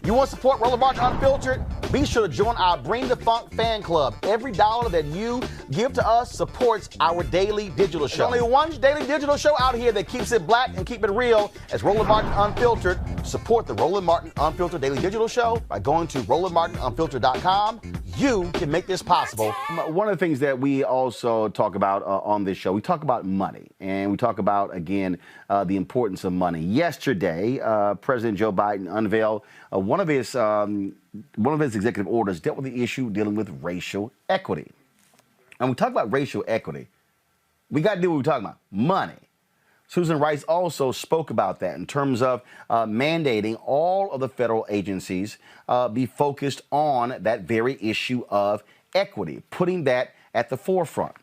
You want to support Roland Martin Unfiltered? Be sure to join our Bring the Funk fan club. Every dollar that you give to us supports our daily digital show. There's only one daily digital show out here that keeps it black and keep it real. As Roland Martin Unfiltered. Support the Roland Martin Unfiltered daily digital show by going to RolandMartinUnfiltered.com. You can make this possible. One of the things that we also talk about on this show, we talk about money, and we talk about, again, the importance of money. Yesterday, President Joe Biden unveiled one of his executive orders dealt with the issue dealing with racial equity. And we talk about racial equity. We got to do what we're talking about, money. Susan Rice also spoke about that in terms of mandating all of the federal agencies be focused on that very issue of equity, putting that at the forefront.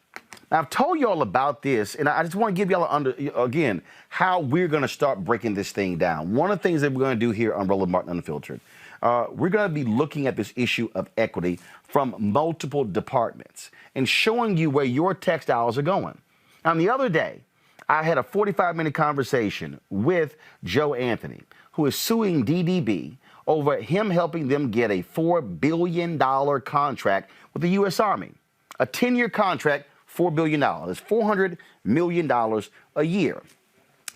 Now, I've told you all about this, and I just want to give y'all again how we're going to start breaking this thing down. One of the things that we're going to do here on Roland Martin Unfiltered, we're going to be looking at this issue of equity from multiple departments and showing you where your tax dollars are going. Now, the other day, I had a 45-minute conversation with Joe Anthony, who is suing DDB over him helping them get a $4 billion contract with the U.S. Army. A 10-year contract, $4 billion. It's $400 million a year.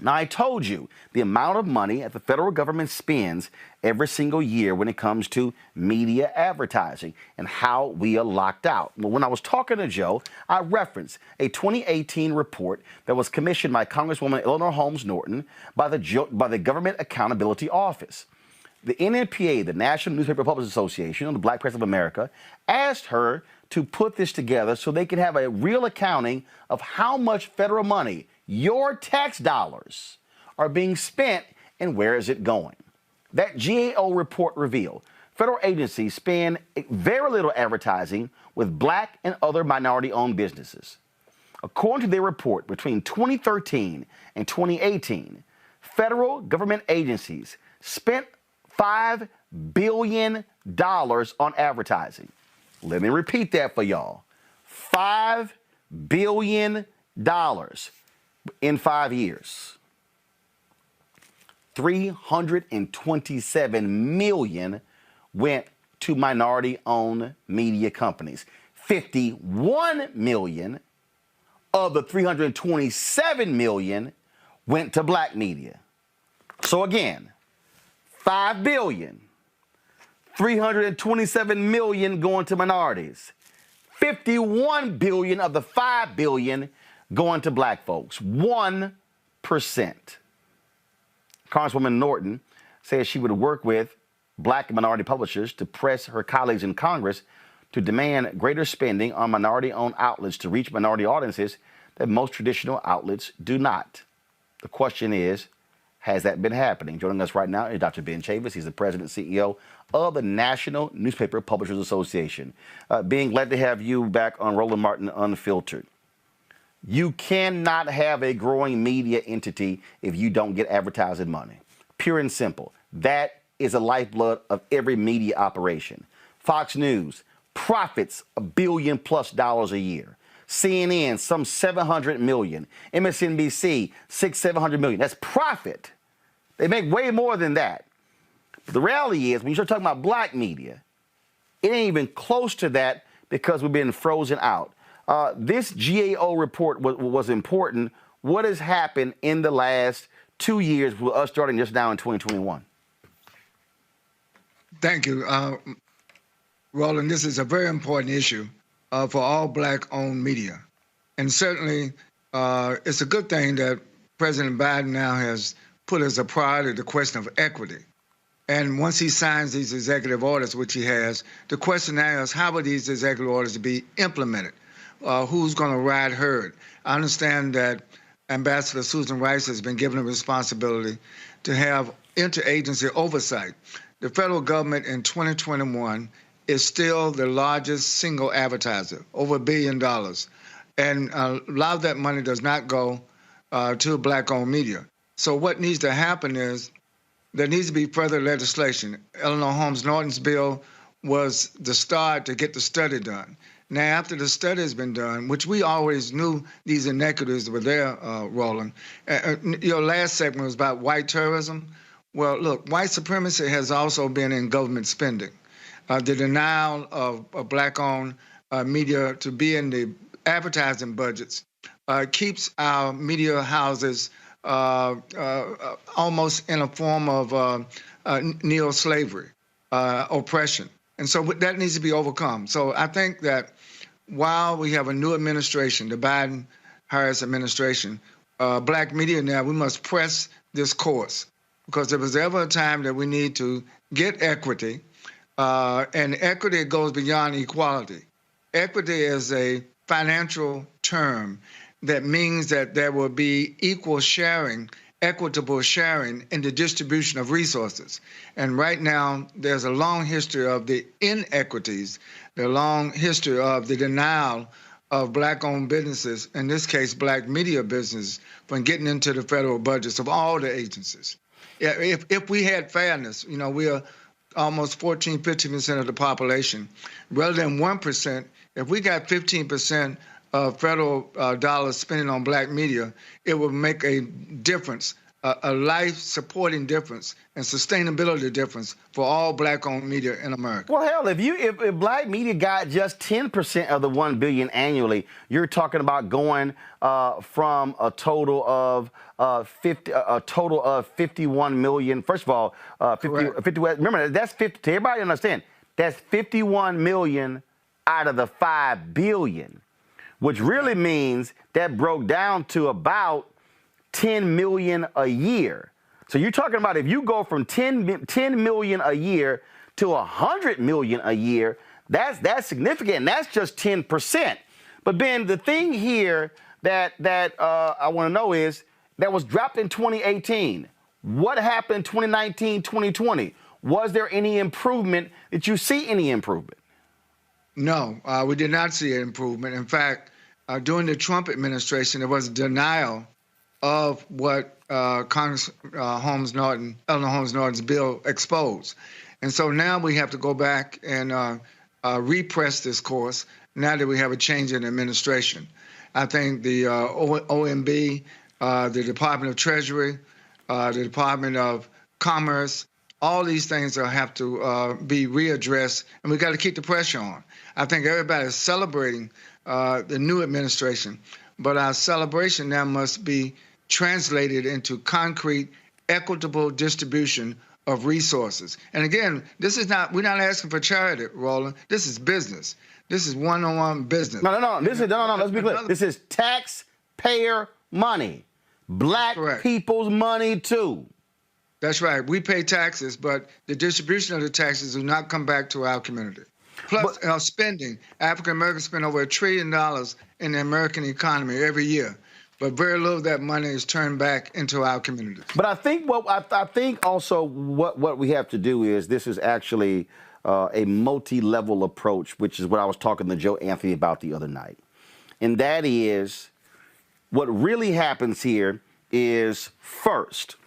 Now, I told you the amount of money that the federal government spends every single year when it comes to media advertising and how we are locked out. Well, when I was talking to Joe, I referenced a 2018 report that was commissioned by Congresswoman Eleanor Holmes Norton by the Government Accountability Office. The NNPA, the National Newspaper Publishers Association, the Black Press of America, asked her to put this together so they can have a real accounting of how much federal money, your tax dollars, are being spent and where is it going. That GAO report revealed federal agencies spend very little advertising with black and other minority-owned businesses. According to their report, between 2013 and 2018, federal government agencies spent $5 billion on advertising. Let me repeat that for y'all. $5 billion in 5 years. $327 million went to minority-owned media companies. $51 million of the $327 million went to black media. So again, $5 billion, $327 million going to minorities, $51 billion of the $5 billion going to black folks, 1%. Congresswoman Norton says she would work with black and minority publishers to press her colleagues in Congress to demand greater spending on minority-owned outlets to reach minority audiences that most traditional outlets do not. The question is, has that been happening? Joining us right now is Dr. Ben Chavis. He's the president and CEO of the National Newspaper Publishers Association. Being glad to have you back on Roland Martin Unfiltered. You cannot have a growing media entity if you don't get advertising money. Pure and simple. That is the lifeblood of every media operation. Fox News profits $1 billion+ a year. CNN, some 700 million. MSNBC, 600-700 million. That's profit. They make way more than that. But the reality is, when you start talking about black media, it ain't even close to that because we've been frozen out. This GAO report was important. What has happened in the last 2 years with us starting just now in 2021? Thank you, Roland. This is a very important issue for all black-owned media. And certainly, it's a good thing that President Biden now has put as a priority the question of equity. And once he signs these executive orders, which he has, the question now is, how will these executive orders be implemented? Who's going to ride herd? I understand that Ambassador Susan Rice has been given a responsibility to have interagency oversight. The federal government in 2021 is still the largest single advertiser, over $1 billion. And a lot of that money does not go to black-owned media. So what needs to happen is there needs to be further legislation. Eleanor Holmes Norton's bill was the start to get the study done. Now, after the study has been done, which we always knew these inequities were there, Roland, your last segment was about white tourism. Well, look, white supremacy has also been in government spending. The denial of black-owned media to be in the advertising budgets keeps our media houses almost in a form of neo-slavery, oppression. And so that needs to be overcome. So I think that while we have a new administration, the Biden-Harris administration, black media now, we must press this course, because if there's ever a time that we need to get equity, and equity goes beyond equality. Equity is a financial term that means that there will be equal sharing, equitable sharing in the distribution of resources. And right now, there's a long history of the inequities, the long history of the denial of black-owned businesses, in this case, black media business, from getting into the federal budgets of all the agencies. Yeah, if we had fairness, you know, we are almost 14, 15% of the population. Rather than 1%, if we got 15% of federal dollars spending on black media, it would make a difference, a life-supporting difference and sustainability difference for all black-owned media in America. Well, hell, if black media got just 10% of the $1 billion annually, you're talking about going from a total of 51 million. First of all, 50. Remember, that's 50. To everybody understand, that's 51 million out of the 5 billion, which really means that broke down to about 10 million a year. So you're talking about if you go from 10 million a year to 100 million a year, that's significant, and that's just 10%. But Ben, the thing here that I want to know is that was dropped in 2018. What happened in 2019, 2020? Was there any improvement? Did you see any improvement? No, we did not see an improvement. In fact, during the Trump administration, there was a denial of what Congress Eleanor Holmes Norton's bill exposed. And so now we have to go back and repress this course now that we have a change in administration. I think the OMB, the Department of Treasury, the Department of Commerce, all these things have to be readdressed, and we got to keep the pressure on. I think everybody is celebrating the new administration, but our celebration now must be translated into concrete, equitable distribution of resources. And again, we're not asking for charity, Roland. This is business. This is one-on-one business. No. Let's be clear. This is taxpayer money. Black people's money, too. That's right. We pay taxes, but the distribution of the taxes do not come back to our community. Plus, spending. African Americans spend over $1 trillion in the American economy every year, but very little of that money is turned back into our communities. But I think also what we have to do is this is actually a multi-level approach, which is what I was talking to Joe Anthony about the other night. And that is what really happens here is, first,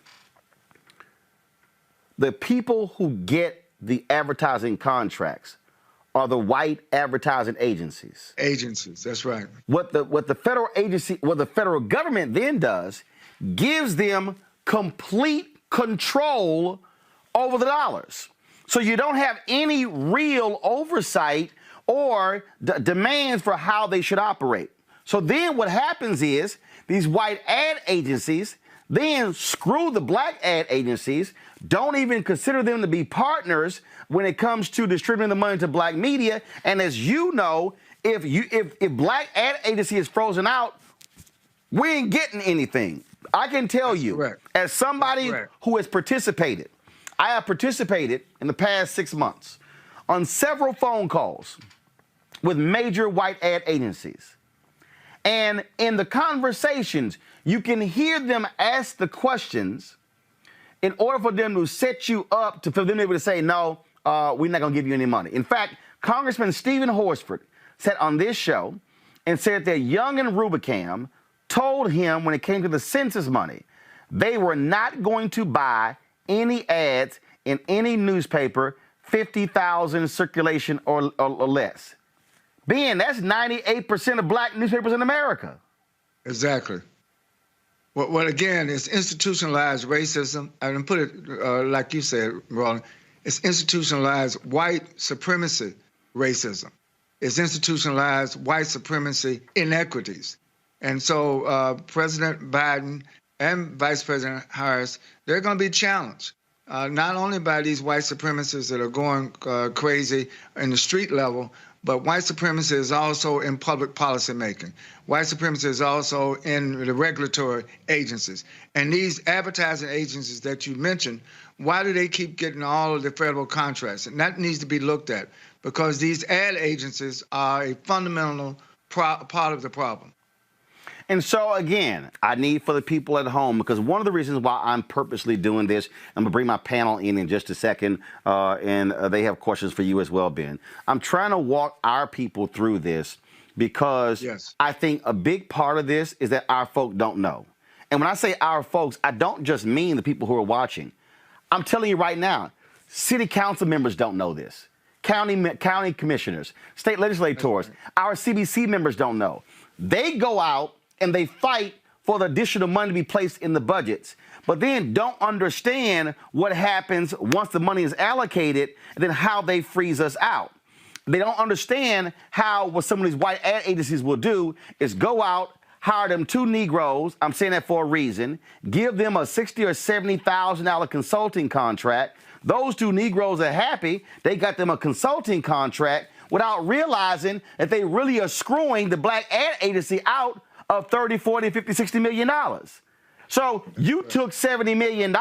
the people who get the advertising contracts are the white advertising agencies. Agencies, that's right. What the federal government then does, gives them complete control over the dollars. So you don't have any real oversight or demands for how they should operate. So then what happens is these white ad agencies then screw the black ad agencies, don't even consider them to be partners when it comes to distributing the money to black media. And as you know, if black ad agency is frozen out, we ain't getting anything. I can tell you, correct. As somebody who has participated, I have participated in the past 6 months on several phone calls with major white ad agencies. And in the conversations, you can hear them ask the questions in order for them to set you up for them to be able to say, no, we're not going to give you any money. In fact, Congressman Stephen Horsford said on this show and said that Young and Rubicam told him when it came to the census money, they were not going to buy any ads in any newspaper, 50,000 circulation or less. Ben, that's 98% of black newspapers in America. Exactly. Well, again, it's institutionalized racism. I can put it like you said, Roland. It's institutionalized white supremacy racism. It's institutionalized white supremacy inequities. And so President Biden and Vice President Harris, they're going to be challenged, not only by these white supremacists that are going crazy in the street level, but white supremacy is also in public policy making. White supremacy is also in the regulatory agencies. And these advertising agencies that you mentioned, why do they keep getting all of the federal contracts? And that needs to be looked at, because these ad agencies are a fundamental part of the problem. And so, again, I need for the people at home, because one of the reasons why I'm purposely doing this, I'm going to bring my panel in just a second, and they have questions for you as well, Ben. I'm trying to walk our people through this because I think a big part of this is that our folk don't know. And when I say our folks, I don't just mean the people who are watching. I'm telling you right now, city council members don't know this. County commissioners, state legislators, our CBC members don't know. They go out and they fight for the additional money to be placed in the budgets, but then don't understand what happens once the money is allocated and then how they freeze us out. They don't understand how what some of these white ad agencies will do is go out, hire them 2 Negroes, I'm saying that for a reason, give them a $60,000 or $70,000 consulting contract. Those 2 Negroes are happy, they got them a consulting contract without realizing that they really are screwing the black ad agency out of $30, $40, $50, $60 million. So you took $70 million,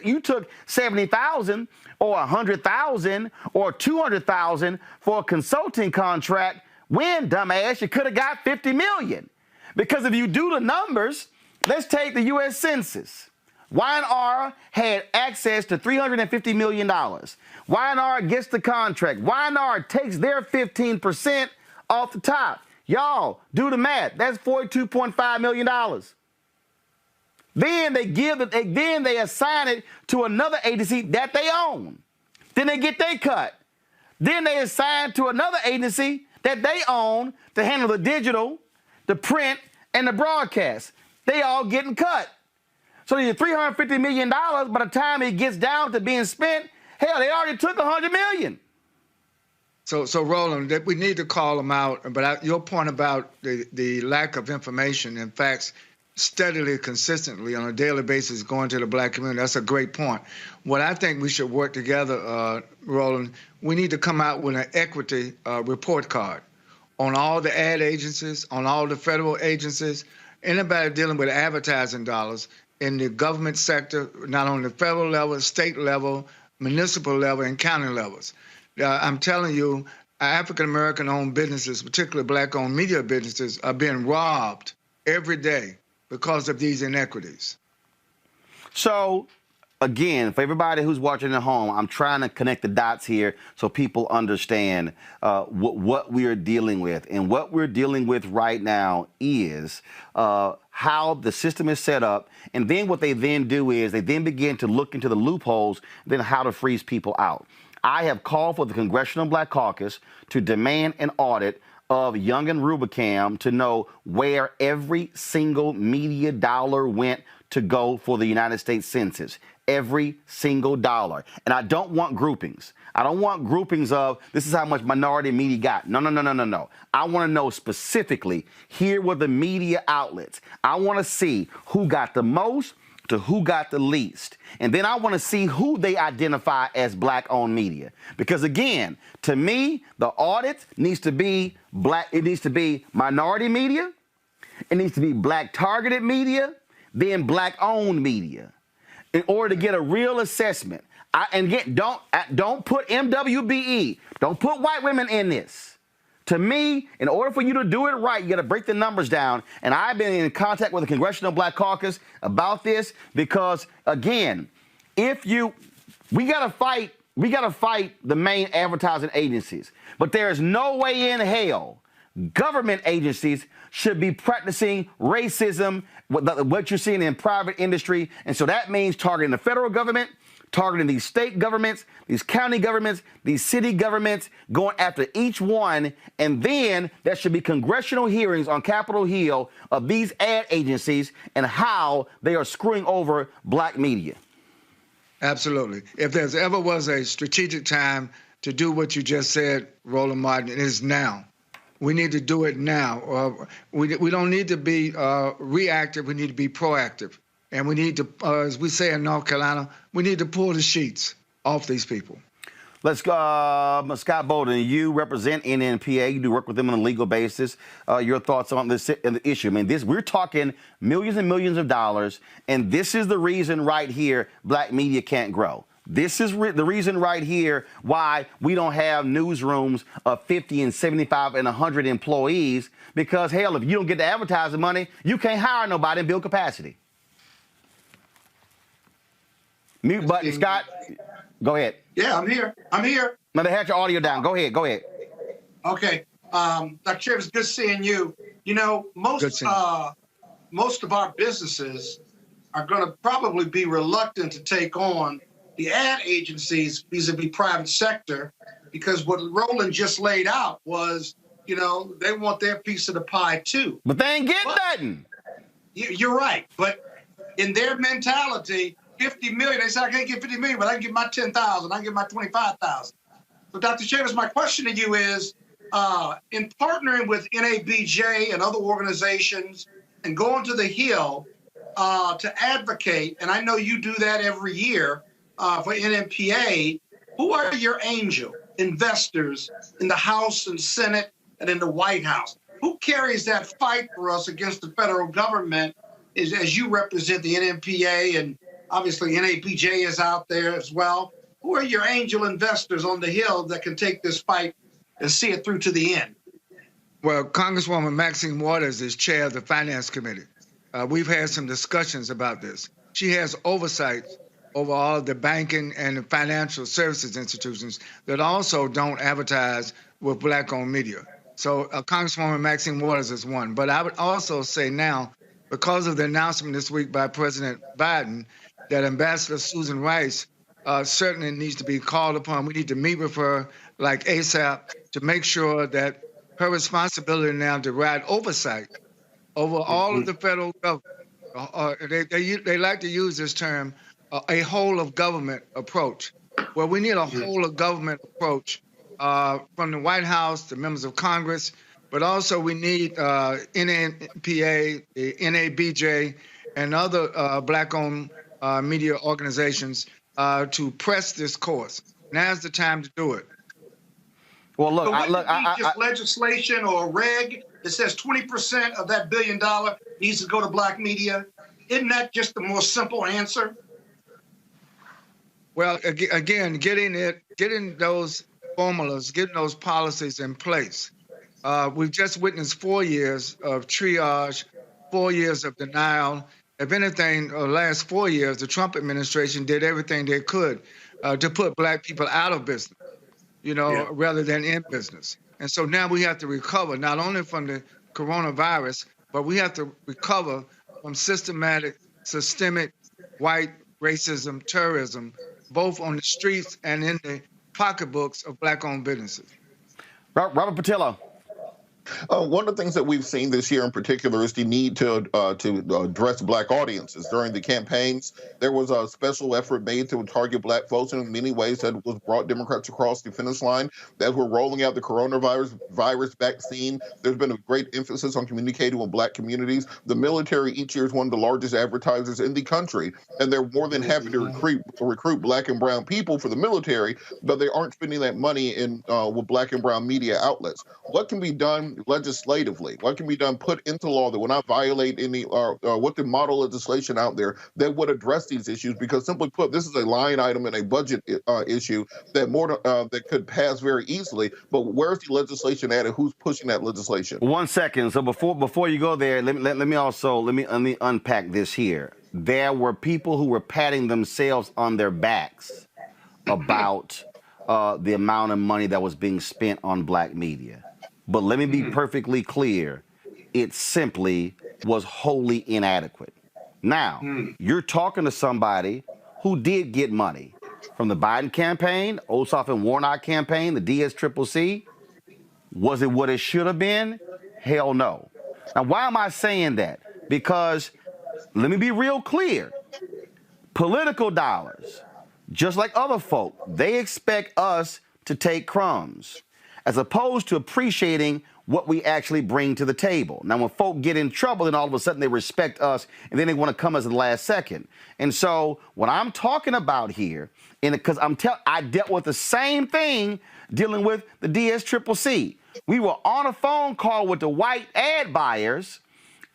you took $70,000 or $100,000 or $200,000 for a consulting contract when, dumbass, you could have got $50 million. Because if you do the numbers, let's take the U.S. Census. Y&R had access to $350 million. Y&R gets the contract. Y&R takes their 15% off the top. Y'all, do the math. That's $42.5 million. Then they assign it to another agency that they own. Then they get their cut. Then they assign to another agency that they own to handle the digital, the print, and the broadcast. They all getting cut. So the $350 million, by the time it gets down to being spent, hell, they already took $100 million. So Roland, we need to call them out. But your point about the lack of information and facts steadily, consistently, on a daily basis going to the black community, that's a great point. What I think we should work together, Roland, we need to come out with an equity report card on all the ad agencies, on all the federal agencies, anybody dealing with advertising dollars in the government sector, not on the federal level, state level, municipal level, and county levels. I'm telling you, African-American owned businesses, particularly black-owned media businesses, are being robbed every day because of these inequities. So, again, for everybody who's watching at home, I'm trying to connect the dots here so people understand what we are dealing with. And what we're dealing with right now is how the system is set up. And then what they then do is they then begin to look into the loopholes, then how to freeze people out. I have called for the Congressional Black Caucus to demand an audit of Young and Rubicam to know where every single media dollar went to go for the United States Census. Every single dollar. And I don't want groupings. I don't want groupings of this is how much minority media got. No. I want to know specifically, here were the media outlets. I want to see who got the most to who got the least. And then I want to see who they identify as black-owned media. Because again, to me, the audit needs to be black. It needs to be minority media. It needs to be black-targeted media, then black-owned media, in order to get a real assessment. And again, don't put MWBE. Don't put white women in this. To me, in order for you to do it right, you got to break the numbers down. And I've been in contact with the Congressional Black Caucus about this because, again, we got to fight the main advertising agencies. But there is no way in hell government agencies should be practicing racism, what you're seeing in private industry. And so that means targeting the federal government, targeting these state governments, these county governments, these city governments, going after each one. And then there should be congressional hearings on Capitol Hill of these ad agencies and how they are screwing over black media. Absolutely. If there's ever was a strategic time to do what you just said, Roland Martin, it is now. We need to do it now. We don't need to be reactive. We need to be proactive. And we need to, as we say in North Carolina, we need to pull the sheets off these people. Let's go, Scott Bolden. You represent NNPA. You do work with them on a legal basis. Your thoughts on this issue? I mean, we're talking millions and millions of dollars, and this is the reason right here black media can't grow. This is the reason right here why we don't have newsrooms of 50 and 75 and 100 employees, because, hell, if you don't get the advertising money, you can't hire nobody and build capacity. Mute button, Scott. Go ahead. Yeah, I'm here. I'm here. No, they had your audio down. Go ahead. Go ahead. Okay. Dr. Chair, it's good seeing you. You know, most of our businesses are going to probably be reluctant to take on the ad agencies vis-a-vis private sector, because what Roland just laid out was, you know, they want their piece of the pie too. But they ain't getting nothing. You're right. But in their mentality, 50 million, they said, I can't get 50 million, but I can get my 10,000, I can get my 25,000. So Dr. Chavis, my question to you is, in partnering with NABJ and other organizations and going to the Hill to advocate, and I know you do that every year for NNPA, who are your angel investors in the House and Senate and in the White House? Who carries that fight for us against the federal government as you represent the NNPA, and obviously NABJ is out there as well? Who are your angel investors on the Hill that can take this fight and see it through to the end? Well, Congresswoman Maxine Waters is chair of the Finance Committee. We've had some discussions about this. She has oversight over all the banking and the financial services institutions that also don't advertise with black-owned media. So Congresswoman Maxine Waters is one. But I would also say now, because of the announcement this week by President Biden that Ambassador Susan Rice certainly needs to be called upon. We need to meet with her like ASAP to make sure that her responsibility now to provide oversight over all of the federal government. They like to use this term, a whole of government approach. Well, we need a whole of government approach from the White House to members of Congress, but also we need NNPA, NABJ, and other black-owned media organizations to press this course. Now's the time to do it. Well, look, so just legislation or reg that says 20% of that $1 billion needs to go to black media. Isn't that just the more simple answer? Well, again, getting those formulas, getting those policies in place. We've just witnessed 4 years of triage, 4 years of denial. If anything, the last 4 years, the Trump administration did everything they could to put black people out of business, rather than in business. And so now we have to recover not only from the coronavirus, but we have to recover from systemic white racism, terrorism, both on the streets and in the pocketbooks of black-owned businesses. Robert Patillo. One of the things that we've seen this year in particular is the need to address black audiences. During the campaigns, there was a special effort made to target black folks, and in many ways that was brought Democrats across the finish line. As we're rolling out the coronavirus vaccine, there's been a great emphasis on communicating with black communities. The military each year is one of the largest advertisers in the country, and they're more than happy to recruit black and brown people for the military, but they aren't spending that money in with black and brown media outlets. What can be done legislatively? What can be done, put into law that will not violate any, what the model legislation out there that would address these issues? Because simply put, this is a line item in a budget issue that that could pass very easily. But where's the legislation at, and who's pushing that legislation? 1 second. So before you go there, let me unpack this here. There were people who were patting themselves on their backs about the amount of money that was being spent on black media. But let me be perfectly clear, it simply was wholly inadequate. Now, you're talking to somebody who did get money. from the Biden campaign, Ossoff and Warnock campaign, the DSCCC? Was it what it should have been? Hell no. Now, why am I saying that? Because let me be real clear. Political dollars, just like other folk, they expect us to take crumbs as opposed to appreciating what we actually bring to the table. Now, when folk get in trouble, then all of a sudden they respect us, and then they want to come as the last second. And so what I'm talking about here, because I dealt with the same thing dealing with the DSCCC. We were on a phone call with the white ad buyers,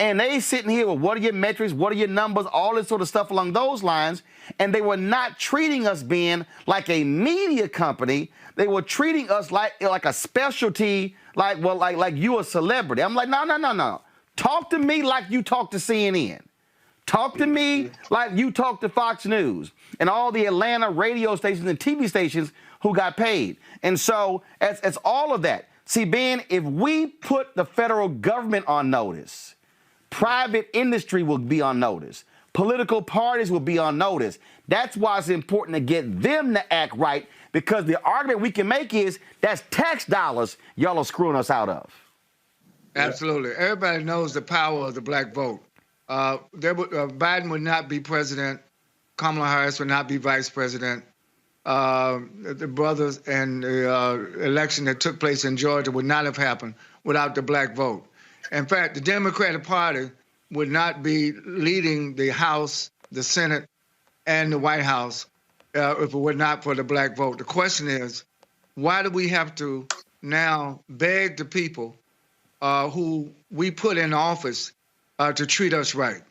and they sitting here with what are your metrics, what are your numbers, all this sort of stuff along those lines, and they were not treating us being like a media company. They were treating us like a specialty, like you a celebrity. I'm like, no. Talk to me like you talk to CNN. Talk to me like you talk to Fox News and all the Atlanta radio stations and TV stations who got paid. And so it's all of that. See, Ben, if we put the federal government on notice, private industry will be on notice. Political parties will be on notice. That's why it's important to get them to act right, because the argument we can make is that's tax dollars y'all are screwing us out of. Absolutely. Everybody knows the power of the black vote. Biden would not be president. Kamala Harris would not be vice president. The brothers and the election that took place in Georgia would not have happened without the black vote. In fact, the Democratic Party would not be leading the House, the Senate, and the White House if it were not for the black vote. The question is, why do we have to now beg the people who we put in office to treat us right?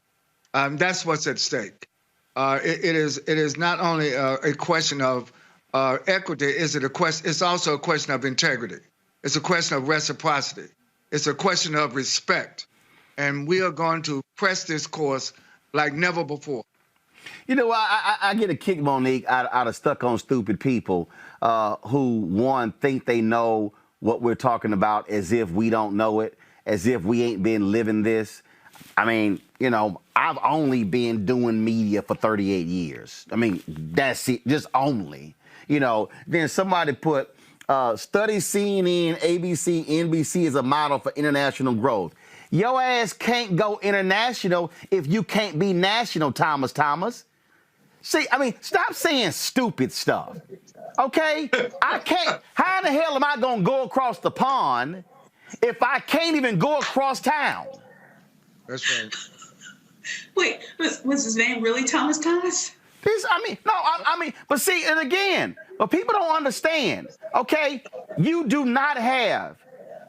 That's what's at stake. It is not only a question of equity. It's also a question of integrity. It's a question of reciprocity. It's a question of respect. And we are going to press this course like never before. You know, I get a kick, Monique, out of stuck on stupid people who, one, think they know what we're talking about as if we don't know it, as if we ain't been living this. I mean, you know, I've only been doing media for 38 years. I mean, that's it, just only. You know, then somebody put study CNN, ABC, NBC as a model for international growth. Your ass can't go international if you can't be national, Thomas. See, I mean, stop saying stupid stuff, okay? I can't. How in the hell am I going to go across the pond if I can't even go across town? That's right. Wait, was his name really Thomas? But see, and again, but people don't understand, okay? You do not have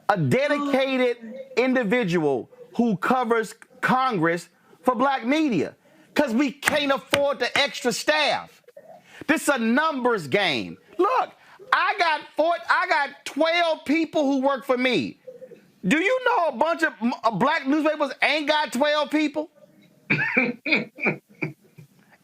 a dedicated individual who covers Congress for black media because we can't afford the extra staff. This is a numbers game. Look, I got 12 people who work for me. Do you know a bunch of black newspapers ain't got 12 people?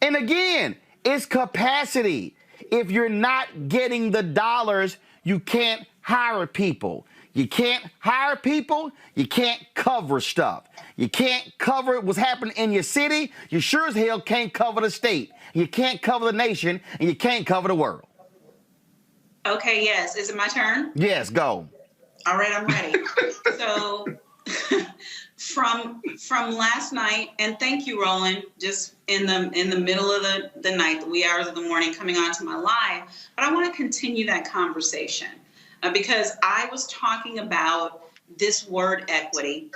And again, it's capacity. If you're not getting the dollars, you can't hire people. You can't hire people, you can't cover stuff. You can't cover what's happening in your city, you sure as hell can't cover the state. You can't cover the nation, and you can't cover the world. Okay, yes. Is it my turn? Yes, go. All right, I'm ready. So from last night, and thank you, Roland, just in the middle of the night, the wee hours of the morning, coming on to my live, but I want to continue that conversation because I was talking about this word equity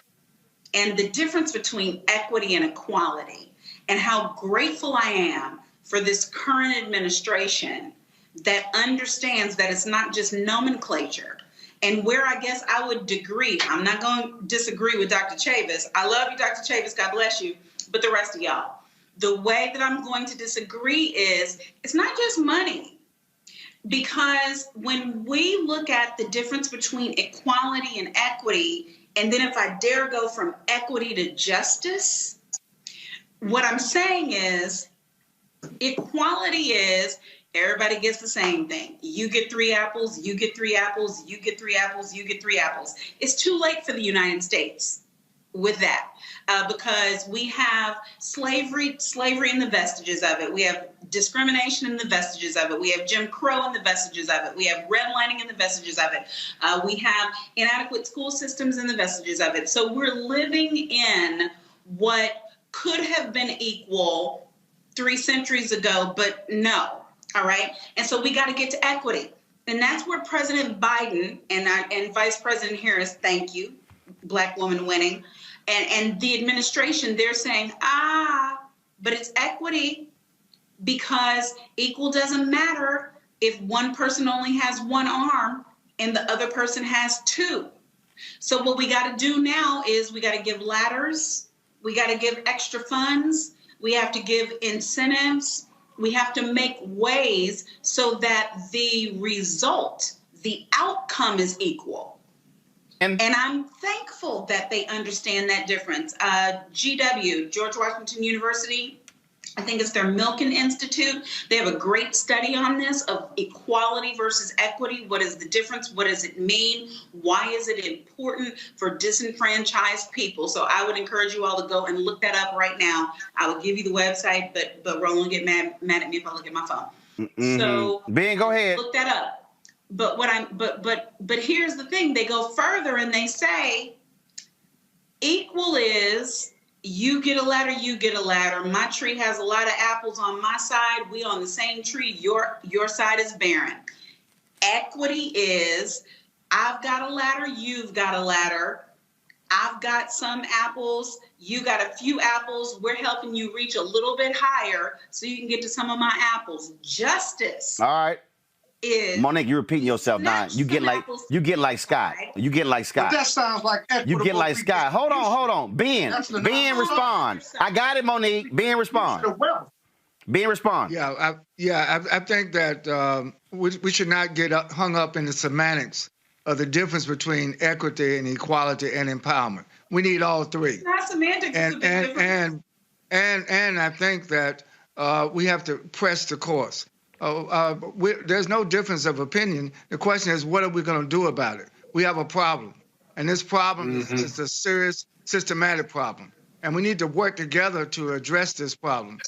and the difference between equity and equality and how grateful I am for this current administration that understands that it's not just nomenclature. And where I guess I would agree, I'm not going to disagree with Dr. Chavis. I love you, Dr. Chavis. God bless you. But the rest of y'all, the way that I'm going to disagree is it's not just money. Because when we look at the difference between equality and equity, and then if I dare go from equity to justice, what I'm saying is equality is everybody gets the same thing. You get 3 apples, you get 3 apples, you get 3 apples, you get 3 apples. It's too late for the United States. with that, because we have slavery in the vestiges of it. We have discrimination in the vestiges of it. We have Jim Crow in the vestiges of it. We have redlining in the vestiges of it. We have inadequate school systems in the vestiges of it. So we're living in what could have been equal 3 centuries ago, but no. All right. And so we got to get to equity. And that's where President Biden and Vice President Harris, thank you, Black woman winning, and the administration, they're saying, but it's equity, because equal doesn't matter if one person only has one arm and the other person has 2. So what we got to do now is we got to give ladders. We got to give extra funds. We have to give incentives. We have to make ways so that the result, the outcome is equal. And I'm thankful that they understand that difference. GW, George Washington University, I think it's their Milken Institute. They have a great study on this of equality versus equity. What is the difference? What does it mean? Why is it important for disenfranchised people? So I would encourage you all to go and look that up right now. I will give you the website, but Roland will get mad at me if I look at my phone. So Ben, go ahead. Look that up. But here's the thing. They go further and they say equal is you get a ladder, you get a ladder. My tree has a lot of apples on my side. We on the same tree. Your side is barren. Equity is I've got a ladder, you've got a ladder. I've got some apples, you got a few apples. We're helping you reach a little bit higher so you can get to some of my apples. Justice. All right. Monique, you're repeating yourself now. You get like Scott. You get like Scott. But that sounds like equitable. You get like Scott. Hold on. Ben, respond. I got it, Monique. Ben, respond. Ben, respond. I think that we should not get hung up in the semantics of the difference between equity and equality and empowerment. We need all 3. It's not semantics. And I think that we have to press the course. There's no difference of opinion. The question is, what are we going to do about it? We have a problem. And this problem is a serious, systematic problem. And we need to work together to address this problem.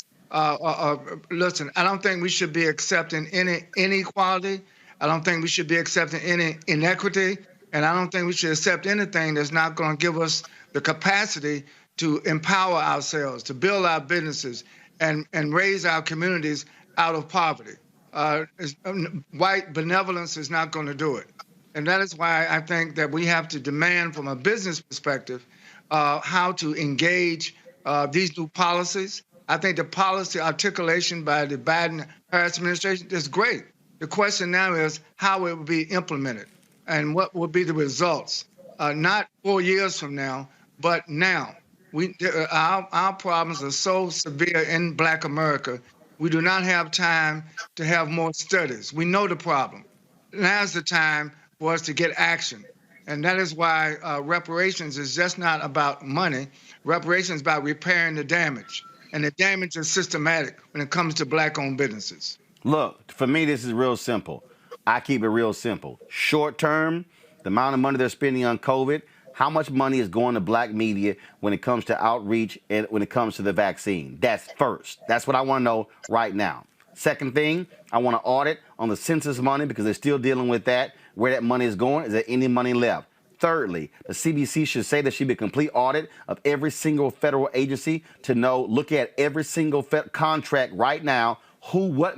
Listen, I don't think we should be accepting any inequality. I don't think we should be accepting any inequity. And I don't think we should accept anything that's not going to give us the capacity to empower ourselves, to build our businesses, and raise our communities out of poverty. White benevolence is not going to do it. And that is why I think that we have to demand from a business perspective how to engage these new policies. I think the policy articulation by the Biden-Harris administration is great. The question now is how it will be implemented and what will be the results, not 4 years from now, but now. Our problems are so severe in Black America. We do not have time to have more studies. We know the problem. Now's the time for us to get action. And that is why reparations is just not about money. Reparations is about repairing the damage. And the damage is systematic when it comes to Black-owned businesses. Look, for me, this is real simple. I keep it real simple. Short term, the amount of money they're spending on COVID, how much money is going to Black media when it comes to outreach and when it comes to the vaccine? That's first. That's what I want to know right now. Second thing, I want to audit on the census money because they're still dealing with that. Where that money is going, is there any money left? Thirdly, the CBC should say there should be a complete audit of every single federal agency to know, look at every single contract right now, what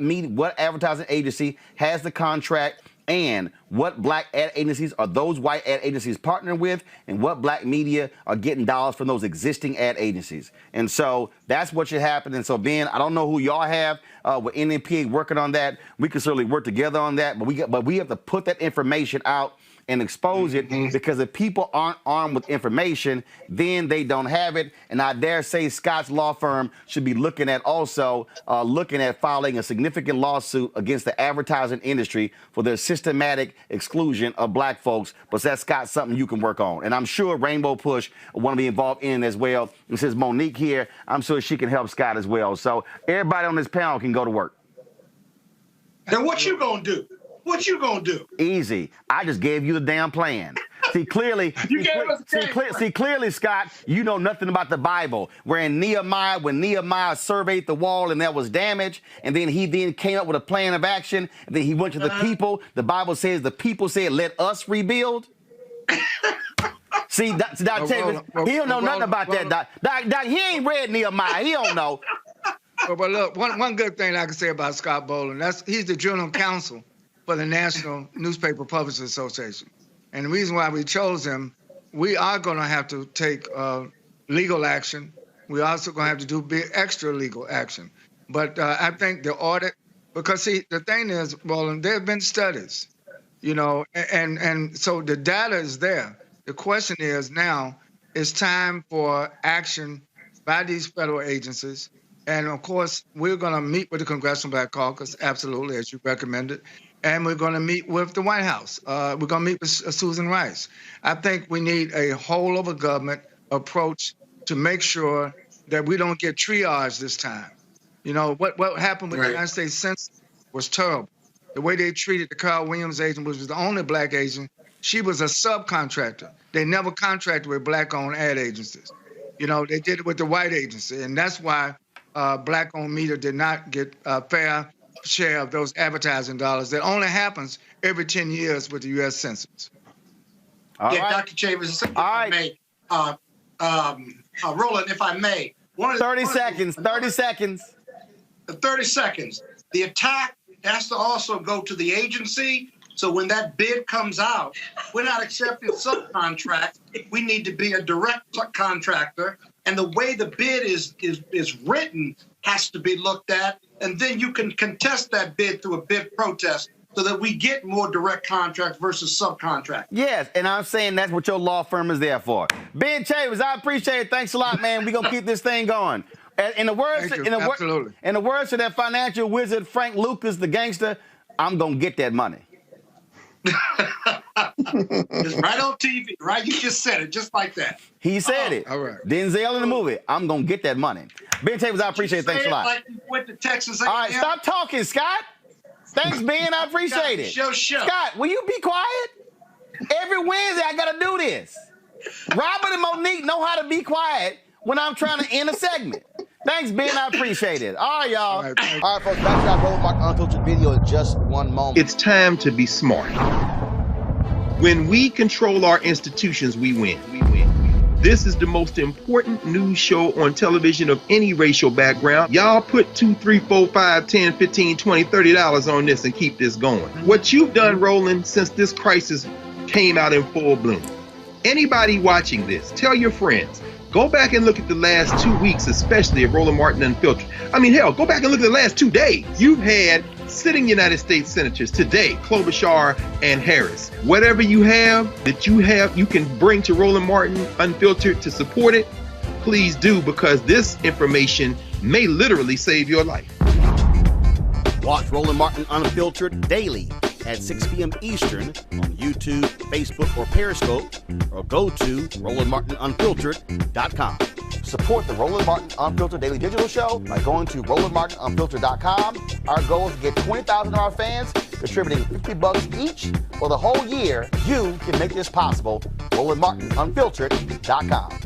advertising agency has the contract, and what Black ad agencies are those white ad agencies partnering with, and what Black media are getting dollars from those existing ad agencies. And so that's what should happen. And so, Ben, I don't know who y'all have with NMPA working on that. We can certainly work together on that, but we have to put that information out and expose it, because if people aren't armed with information, then they don't have it. And I dare say Scott's law firm should be looking at filing a significant lawsuit against the advertising industry for their systematic exclusion of Black folks. But that's, Scott, something you can work on. And I'm sure Rainbow Push want to be involved in it as well. And since Monique here, I'm sure she can help Scott as well. So everybody on this panel can go to work. Then what you gonna do? What you gonna do? Easy. I just gave you the damn plan. clearly, clearly, Scott, you know nothing about the Bible. When Nehemiah surveyed the wall and there was damage, and then he came up with a plan of action, and then he went to the people. The Bible says the people said, "Let us rebuild." See, Doc Chambers, he don't know nothing about that, Doc. He ain't read Nehemiah. He don't know. But look, one good thing I can say about Scott Boland, he's the general counsel for the National Newspaper Publishers Association. And the reason why we chose him, we are going to have to take legal action. We're also going to have to do big extra legal action. But I think the audit, because see, the thing is, Roland, there have been studies, and so the data is there. The question is now, it's time for action by these federal agencies. And of course, we're going to meet with the Congressional Black Caucus, absolutely, as you recommended. And we're going to meet with the White House. We're going to meet with Susan Rice. I think we need a whole of a government approach to make sure that we don't get triage this time. What happened with the United States Census was terrible. The way they treated the Carl Williams agent, which was the only black agent, she was a subcontractor. They never contracted with black-owned ad agencies. They did it with the white agency, and that's why black-owned media did not get a fair share of those advertising dollars. That only happens every 10 years with the U.S. Census. All right. Dr. Chambers, if I may, Roland, if I may. 30 seconds. 30 seconds. 30 seconds. The attack has to also go to the agency. So when that bid comes out, we're not accepting subcontract. We need to be a direct contractor. And the way the bid is written has to be looked at. And then you can contest that bid through a bid protest so that we get more direct contract versus subcontract. Yes, and I'm saying that's what your law firm is there for. Ben Chambers, I appreciate it. Thanks a lot, man. We're going to keep this thing going. In the words of that financial wizard, Frank Lucas, the gangster, I'm going to get that money. It's right on TV, right? You just said it just like that. He said it. All right. Denzel in the movie. I'm going to get that money. Ben Chambers, I appreciate it. Thanks a lot. Like you went to Texas A&M. All right, stop talking, Scott. Thanks, Ben. I appreciate it. Show. Scott, will you be quiet? Every Wednesday, I got to do this. Robert and Monique know how to be quiet when I'm trying to end a segment. Thanks, Ben. I appreciate it. All right, y'all. All right, folks. Back to our Roland Martin Unfiltered video in just one moment. It's time to be smart. When we control our institutions, we win. This is the most important news show on television of any racial background. Y'all put $2, $3, $4, $5, $10, $15, $20, $30 on this and keep this going. What you've done, Roland, since this crisis came out in full bloom. Anybody watching this, tell your friends. Go back and look at the last 2 weeks, especially of Roland Martin Unfiltered. I mean, hell, go back and look at the last 2 days. You've had sitting United States senators today, Klobuchar and Harris. Whatever you have that you can bring to Roland Martin Unfiltered to support it, please do, because this information may literally save your life. Watch Roland Martin Unfiltered daily at 6 p.m. Eastern on YouTube, Facebook, or Periscope, or go to RolandMartinUnfiltered.com. Support the Roland Martin Unfiltered Daily Digital Show by going to RolandMartinUnfiltered.com. Our goal is to get 20,000 of our fans contributing $50 each for the whole year. You can make this possible. RolandMartinUnfiltered.com.